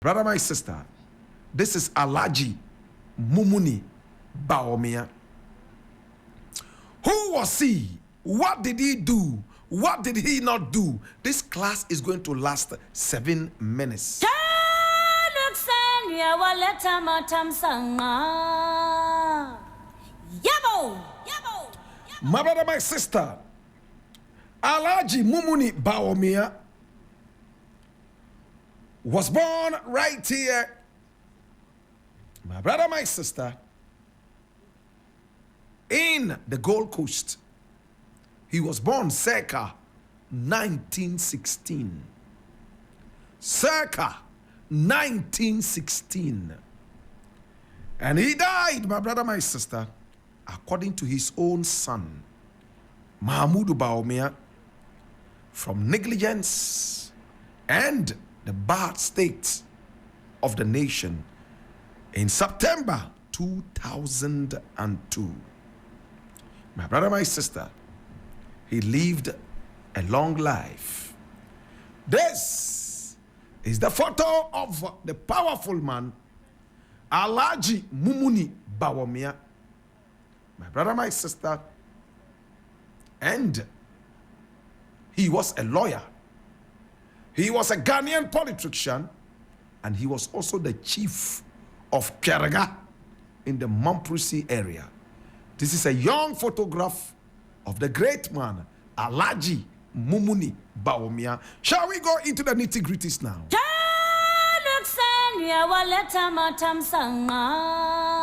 Brother, my sister, this is Alhaji Mumuni Bawumia. Who was he? What did he do? What did he not do? This class is going to last 7 minutes. My brother, my sister, Alhaji Mumuni Bawumia was born right here. My brother, my sister, in the Gold Coast. He was born circa 1916. Circa 1916. And he died, my brother, my sister, according to his own son, Mahama Bawumia, from negligence and the bad state of the nation in September 2002. My brother, my sister, he lived a long life. This is the photo of the powerful man, Alhaji Mumuni Bawumia. My brother, my sister, and he was a lawyer. He was a Ghanaian politician, and he was also the chief of Kerega in the Mamprisi area. This is a young photograph of the great man, Alhaji Mumuni Bawumia. Shall we go into the nitty-gritties now?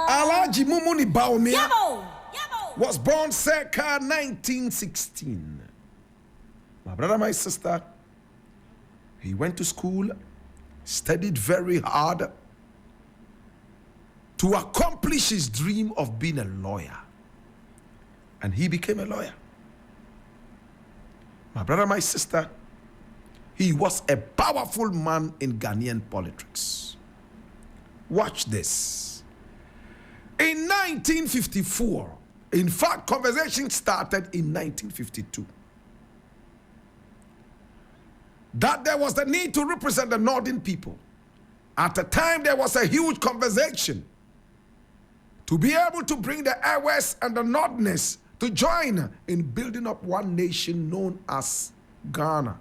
Alhaji Mumuni Bawumia was born circa 1916. My brother, my sister, he went to school, studied very hard to accomplish his dream of being a lawyer. And he became a lawyer. My brother, my sister, he was a powerful man in Ghanaian politics. Watch this. In 1954, in fact, conversation started in 1952, that there was the need to represent the northern people. At the time, there was a huge conversation to be able to bring the West and the Northerners to join in building up one nation known as Ghana.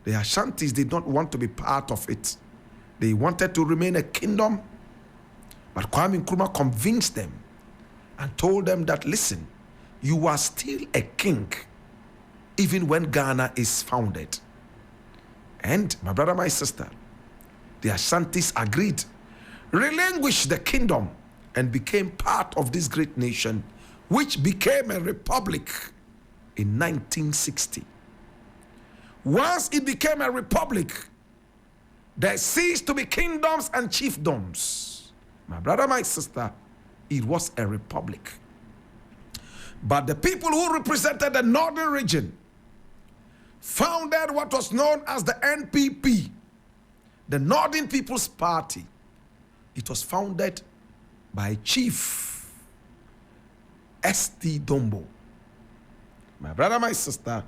The Ashantis did not want to be part of it. They wanted to remain a kingdom, but Nkrumah convinced them and told them that, listen, you are still a king even when Ghana is founded. And my brother, my sister, the Ashantis agreed, relinquished the kingdom, and became part of this great nation, which became a republic in 1960. Once it became a republic, there ceased to be kingdoms and chiefdoms. My brother, my sister, it was a republic. But the people who represented the northern region founded what was known as the NPP, the Northern People's Party. It was founded by Chief S.T. Dombo. My brother, my sister,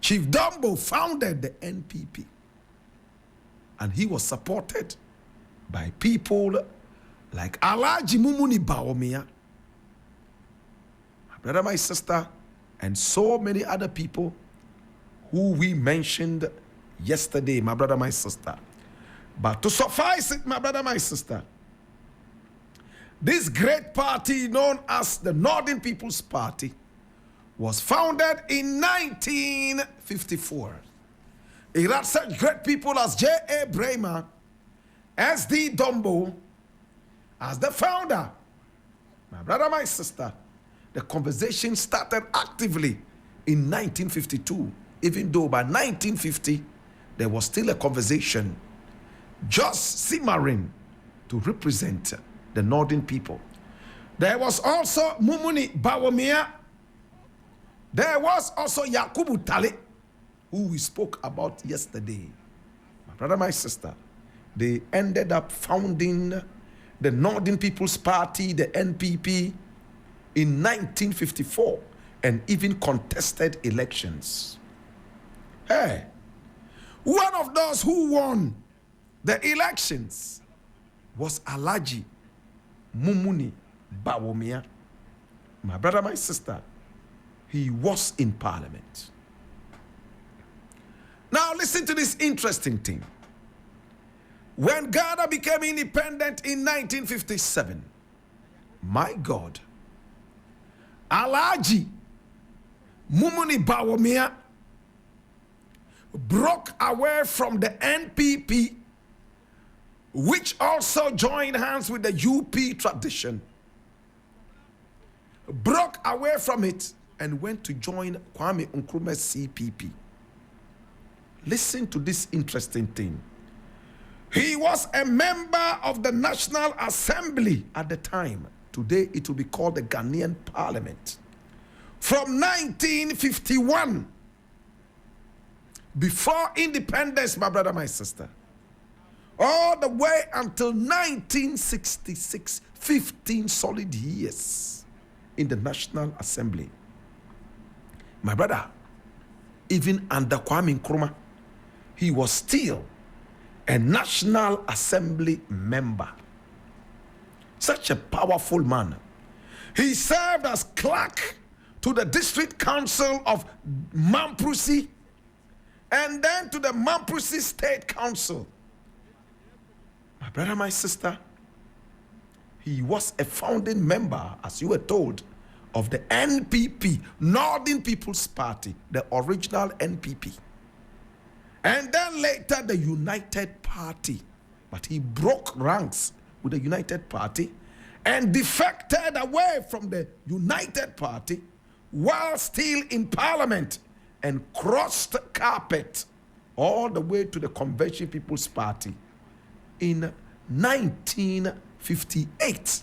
Chief Dombo founded the NPP. And he was supported by people like Alhaji Mumuni Bawumia, my brother, my sister, and so many other people who we mentioned yesterday, my brother, my sister. But to suffice it, my brother, my sister, this great party known as the Northern People's Party was founded in 1954. It had such great people as J.A. Bremer, S.D. Dombo, as the founder. My brother, my sister, the conversation started actively in 1952, even though by 1950, there was still a conversation just simmering to represent the northern people. There was also Mumuni Bawumia. There was also Yakubu Tale, who we spoke about yesterday. My brother, my sister, they ended up founding the Northern People's Party, the NPP, in 1954, and even contested elections. Hey, one of those who won the elections was Alhaji Mumuni Bawumia. My brother, my sister, he was in parliament. Now listen to this interesting thing. When Ghana became independent in 1957, my God, Alhaji Mumuni Bawumia broke away from the NPP, which also joined hands with the UP tradition, broke away from it and went to join Kwame Nkrumah's CPP. Listen to this interesting thing. He was a member of the National Assembly at the time. Today it will be called the Ghanaian Parliament. From 1951, before independence, my brother, my sister, all the way until 1966, 15 solid years in the National Assembly. My brother, even under Kwame Nkrumah, he was still a National Assembly member. Such a powerful man. He served as clerk to the District Council of Mamprusi and then to the Mamprusi State Council. My brother, my sister, he was a founding member, as you were told, of the NPP, Northern People's Party, the original NPP. And then later the United Party. But he broke ranks with the United Party and defected away from the United Party while still in Parliament and crossed carpet all the way to the Convention People's Party in 1958,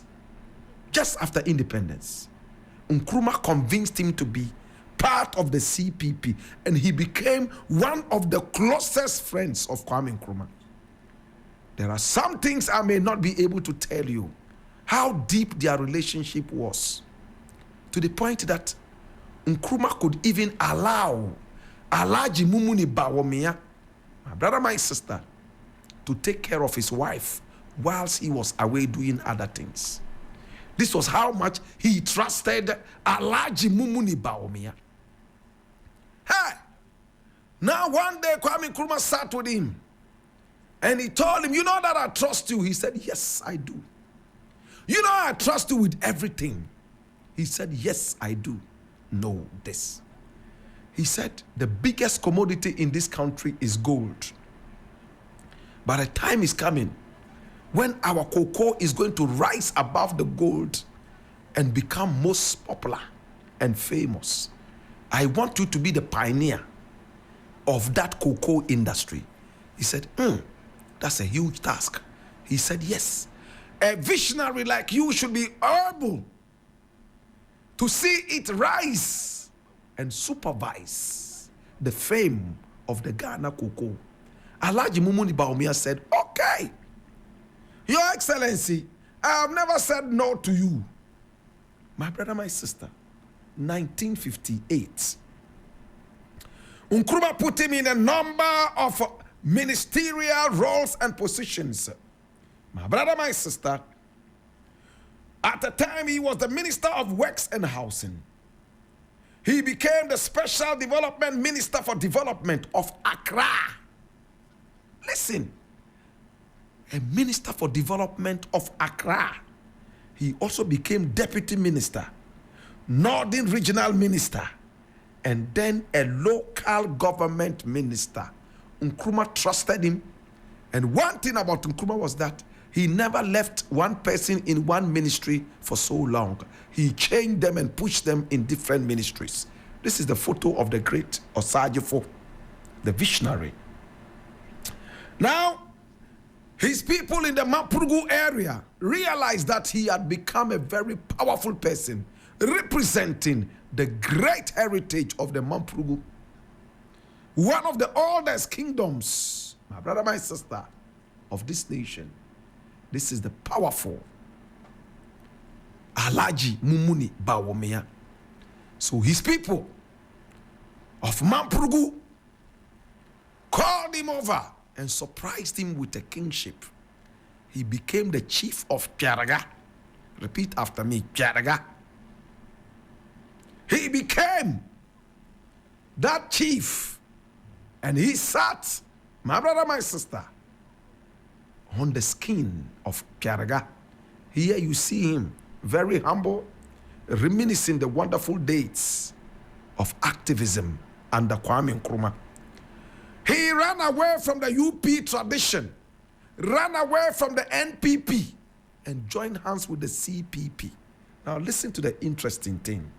just after independence. Nkrumah convinced him to be part of the CPP, and he became one of the closest friends of Kwame Nkrumah. There are some things I may not be able to tell you, how deep their relationship was, to the point that Nkrumah could even allow Alhaji Mumuni Bawumia, my brother, my sister, to take care of his wife whilst he was away doing other things. This was how much he trusted Alhaji Mumuni Bawumia. Hey! Now one day Kwame Nkrumah sat with him and he told him, you know that I trust you? He said, yes, I do. You know I trust you with everything. He said, yes, I do. Know this. He said, the biggest commodity in this country is gold. But a time is coming when our cocoa is going to rise above the gold and become most popular and famous. I want you to be the pioneer of that cocoa industry. He said, that's a huge task. He said, yes. A visionary like you should be able to see it rise and supervise the fame of the Ghana cocoa. Alhaji Mumuni Bawumia said, okay, Your Excellency, I have never said no to you. My brother, my sister, 1958. Nkrumah put him in a number of ministerial roles and positions. My brother, my sister, at the time he was the Minister of Works and Housing. He became the Special Development Minister for Development of Accra. Listen, a Minister for Development of Accra. He also became Deputy Minister, Northern Regional Minister, and then a local government minister. Nkrumah trusted him. And one thing about Nkrumah was that he never left one person in one ministry for so long. He changed them and pushed them in different ministries. This is the photo of the great Osajifo, the visionary. Now, his people in the Mamprugu area realized that he had become a very powerful person, representing the great heritage of the Mamprugu, one of the oldest kingdoms, my brother, my sister, of this nation. This is the powerful Alhaji Mumuni Bawumia. So his people of Mamprugu called him over and surprised him with a kingship. He became the chief of Piaraga. Repeat after me, Piaraga. He became that chief, and he sat, my brother, my sister, on the skin of Piaraga. Here you see him, very humble, reminiscing the wonderful days of activism under Kwame Nkrumah. He ran away from the UP tradition, ran away from the NPP, and joined hands with the CPP. Now listen to the interesting thing.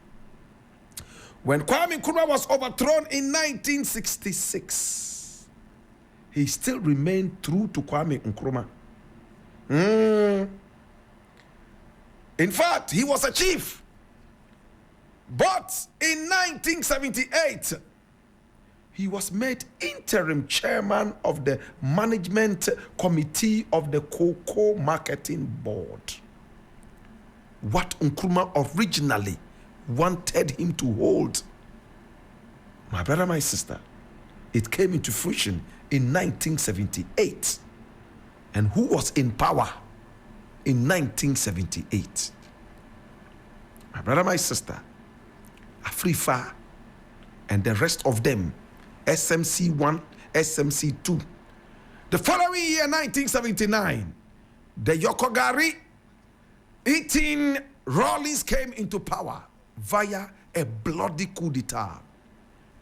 When Kwame Nkrumah was overthrown in 1966, he still remained true to Kwame Nkrumah. In fact, he was a chief. But in 1978, he was made interim chairman of the management committee of the Cocoa Marketing Board. What Nkrumah originally wanted him to hold, my brother, my sister, it came into fruition in 1978. And who was in power in 1978? My brother, my sister, Afrifa and the rest of them, SMC 1, SMC 2. The following year, 1979, the Yokogari eating Rawlings came into power via a bloody coup d'etat,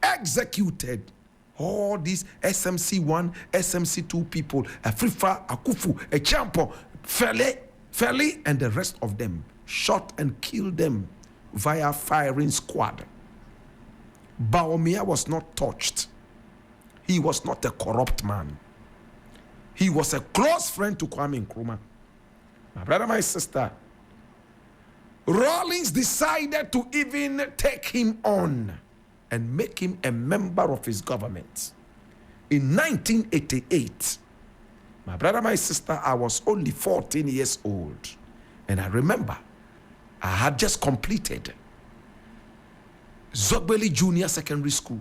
executed all these SMC 1, SMC 2 people, Afrifa, Akufu, Echampo, Feli, and the rest of them, shot and killed them via firing squad. Bawumia was not touched. He was not a corrupt man. He was a close friend to Kwame Nkrumah. My brother, my sister, Rawlings decided to even take him on and make him a member of his government. In 1988, my brother, my sister, I was only 14 years old. And I remember I had just completed Zogbeli Junior Secondary School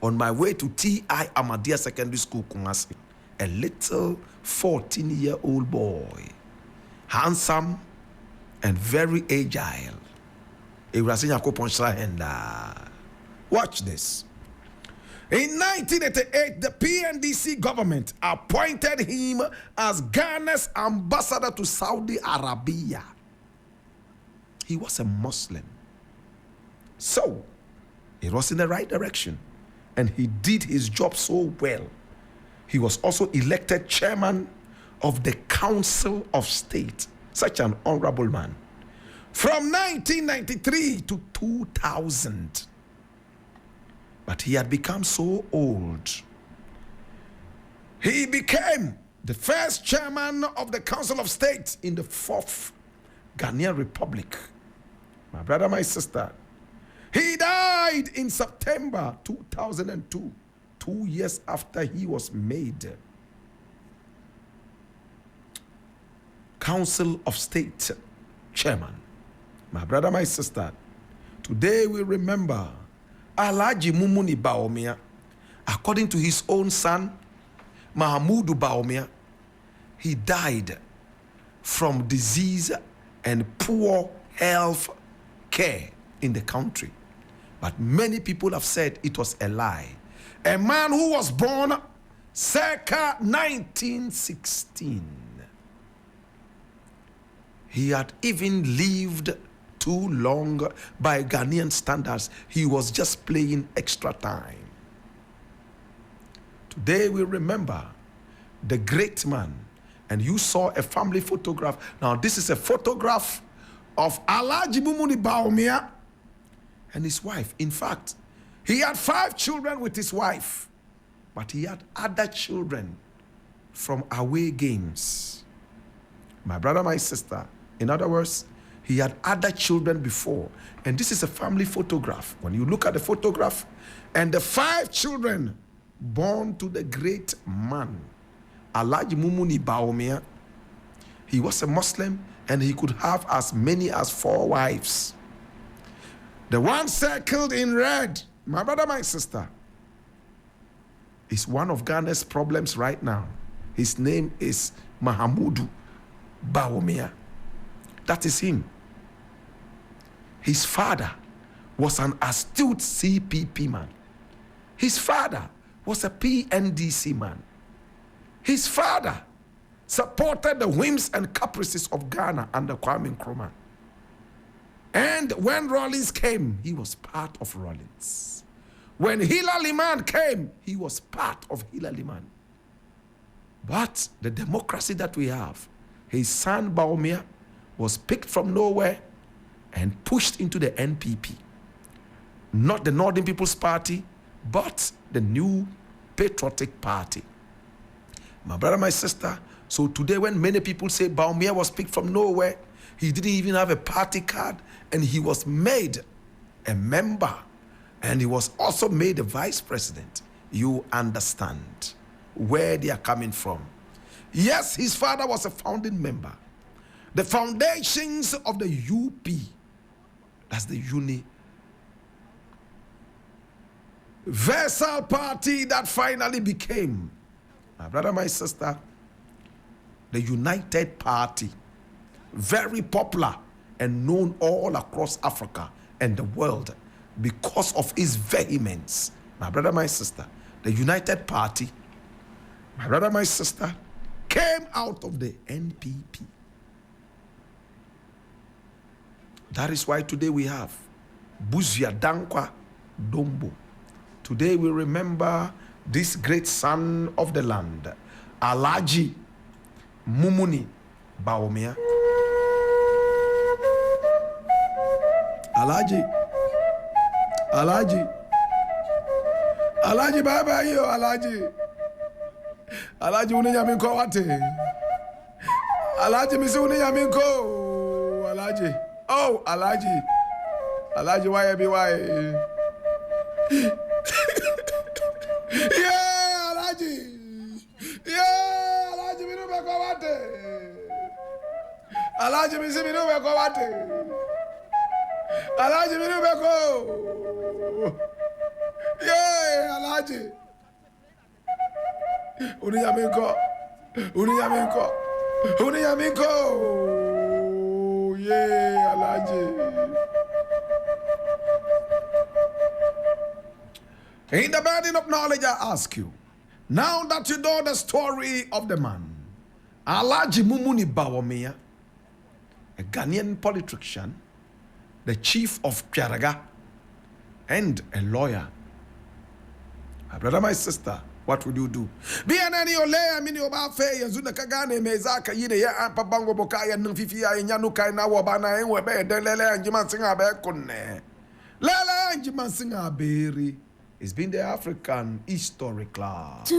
on my way to T.I. Ahmadiyya Secondary School, Kumasi. A little 14-year-old boy, handsome and very agile. Watch this. In 1988, the PNDC government appointed him as Ghana's ambassador to Saudi Arabia. He was a Muslim. So, it was in the right direction. And he did his job so well. He was also elected chairman of the Council of State. Such an honorable man. From 1993 to 2000. But he had become so old. He became the first chairman of the Council of State in the 4th Ghanaian Republic. My brother, my sister. He died in September 2002, 2 years after he was made Council of State chairman. My brother, my sister, today we remember Alhaji Mumuni Bawumia. According to his own son, Mahama Bawumia, he died from disease and poor health care in the country. But many people have said it was a lie. A man who was born circa 1916. He had even lived too long by Ghanaian standards. He was just playing extra time. Today we remember the great man. And you saw a family photograph. Now this is a photograph of Alhaji Mumuni Bawumia and his wife. In fact, he had 5 children with his wife, but he had other children from away games. My brother, my sister, in other words, he had other children before. And this is a family photograph. When you look at the photograph, and the 5 children born to the great man, Alhaji Mumuni Bawumia, he was a Muslim and he could have as many as 4 wives. The one circled in red, my brother, my sister, is one of Ghana's problems right now. His name is Mahama Bawumia. That is him. His father was an astute CPP man. His father was a PNDC man. His father supported the whims and caprices of Ghana under Nkrumah. And when Rawlings came, he was part of Rawlings. When Hilary Man came, he was part of Hilary Man. But the democracy that we have, his son Bawumia was picked from nowhere and pushed into the NPP. Not the Northern People's Party, but the New Patriotic Party. My brother, my sister, so today when many people say Bawumia was picked from nowhere, he didn't even have a party card, and he was made a member, and he was also made a vice president. You understand where they are coming from. Yes, his father was a founding member. The foundations of the UP, that's the Universal Party that finally became, my brother, my sister, the United Party, very popular and known all across Africa and the world because of its vehemence. My brother, my sister, the United Party, my brother, my sister, came out of the NPP. That is why today we have Buzia Dankwa Dombo. Today we remember this great son of the land, Alhaji Mumuni Bawumia. Alhaji baba yo, Alhaji uniyaminko wate. Alhaji misi uniyaminko. Alhaji. Oh, Alhaji why be why? Yeah, Alhaji minu be ko wate. Alhaji misi minu be ko wate. Alhaji minu be ko. Yeah, Alhaji. Uniyaminko. Yeah, Alhaji. In the burden of knowledge, I ask you, now that you know the story of the man, Alhaji Mumuni Bawumia, a Ghanaian politician, the chief of Piaraga, and a lawyer. My brother, my sister, what would you do? Be an any ole, I mean, your bafe, Yazuna Kagane, Mezaka, Yine, Ampa Bango Bokaya, Nufifia, and Yanuka, and Nawabana, and Webe, Lele, and Jimansinga Bekune. Lele, and Jimansinga Berry. It's been the African history class.